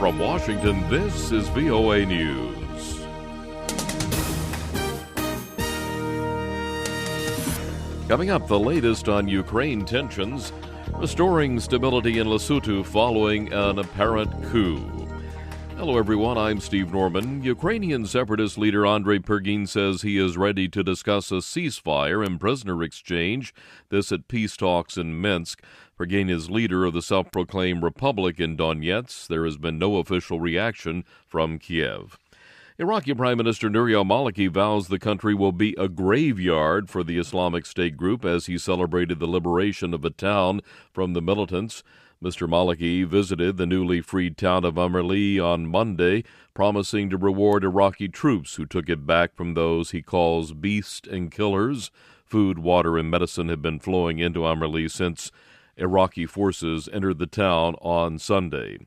From Washington, this is VOA News. Coming up, the latest on Ukraine tensions, restoring stability in Lesotho following an apparent coup. Hello, everyone. I'm Steve Norman. Ukrainian separatist leader Andrei Purgin says he is ready to discuss a ceasefire and prisoner exchange, this at peace talks in Minsk. Purgin is leader of the self-proclaimed Republic in Donetsk. There has been no official reaction from Kyiv. Iraqi Prime Minister Nouri al-Maliki vows the country will be a graveyard for the Islamic State group as he celebrated the liberation of a town from the militants. Mr. Maliki visited the newly freed town of Amerli on Monday, promising to reward Iraqi troops who took it back from those he calls beasts and killers. Food, water, and medicine have been flowing into Amerli since Iraqi forces entered the town on Sunday.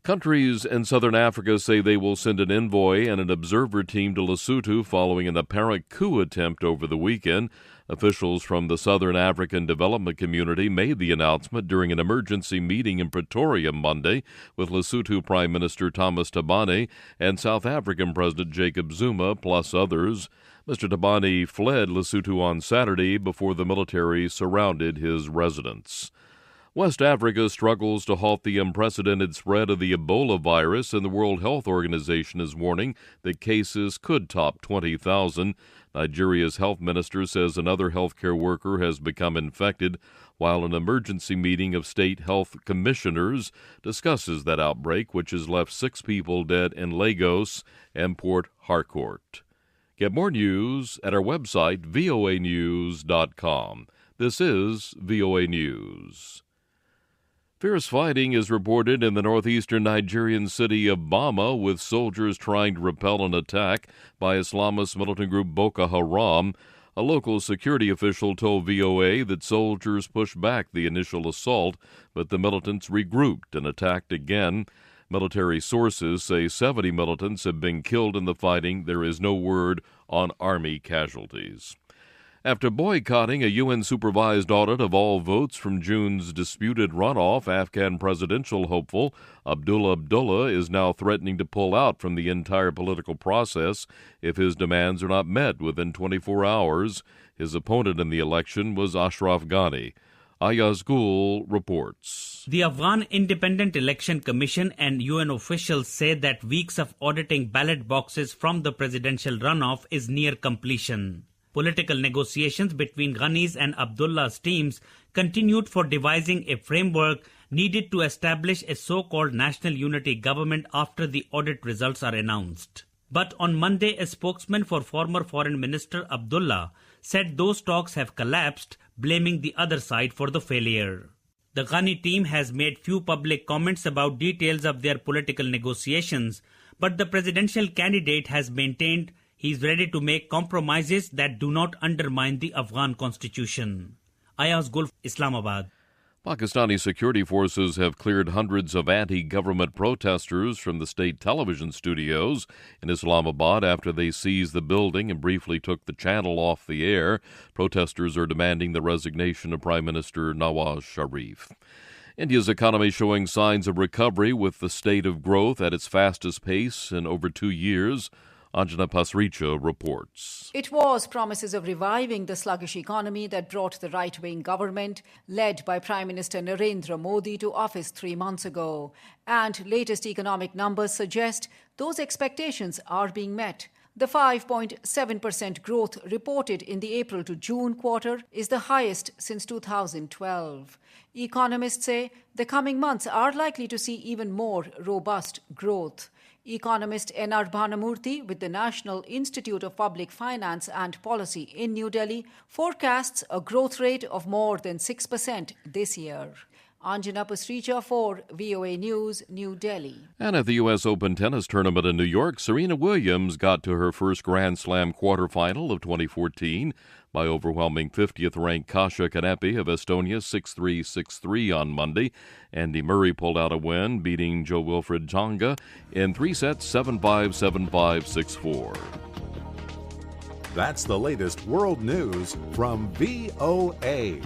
Countries in southern Africa say they will send an envoy and an observer team to Lesotho following an apparent coup attempt over the weekend. Officials from the Southern African Development Community made the announcement during an emergency meeting in Pretoria Monday with Lesotho Prime Minister Thomas Thabane and South African President Jacob Zuma, plus others. Mr. Thabane fled Lesotho on Saturday before the military surrounded his residence. West Africa struggles to halt the unprecedented spread of the Ebola virus, and the World Health Organization is warning that cases could top 20,000. Nigeria's health minister says another healthcare worker has become infected, while an emergency meeting of state health commissioners discusses that outbreak, which has left 6 people dead in Lagos and Port Harcourt. Get more news at our website, voanews.com. This is VOA News. Fierce fighting is reported in the northeastern Nigerian city of Bama, with soldiers trying to repel an attack by Islamist militant group Boko Haram. A local security official told VOA that soldiers pushed back the initial assault, but the militants regrouped and attacked again. Military sources say 70 militants have been killed in the fighting. There is no word on Army casualties. After boycotting a UN-supervised audit of all votes from June's disputed runoff, Afghan presidential hopeful Abdullah is now threatening to pull out from the entire political process if his demands are not met within 24 hours. His opponent in the election was Ashraf Ghani. Ayaz Gul reports. The Afghan Independent Election Commission and UN officials say that weeks of auditing ballot boxes from the presidential runoff is near completion. Political negotiations between Ghani's and Abdullah's teams continued for devising a framework needed to establish a so-called national unity government after the audit results are announced. But on Monday, a spokesman for former Foreign Minister Abdullah said those talks have collapsed, blaming the other side for the failure. The Ghani team has made few public comments about details of their political negotiations, but the presidential candidate has maintained he is ready to make compromises that do not undermine the Afghan constitution. Ayaz Gul, Islamabad. Pakistani security forces have cleared hundreds of anti-government protesters from the state television studios in Islamabad after they seized the building and briefly took the channel off the air. Protesters are demanding the resignation of Prime Minister Nawaz Sharif. India's economy showing signs of recovery with the state of growth at its fastest pace in over 2 years. Anjana Pasricha reports. It was promises of reviving the sluggish economy that brought the right-wing government, led by Prime Minister Narendra Modi, to office 3 months ago. And latest economic numbers suggest those expectations are being met. The 5.7% growth reported in the April to June quarter is the highest since 2012. Economists say the coming months are likely to see even more robust growth. Economist N.R. Bhanamurthy with the National Institute of Public Finance and Policy in New Delhi forecasts a growth rate of more than 6% this year. Anjana Pasricha for VOA News, New Delhi. And at the U.S. Open tennis tournament in New York, Serena Williams got to her first Grand Slam quarterfinal of 2014 by overwhelming 50th-ranked Kasia Kanepi of Estonia 6-3, 6-3 on Monday. Andy Murray pulled out a win, beating Jo-Wilfried Tsonga in 3 sets, 7-5, 7-5, 6-4. That's the latest world news from VOA.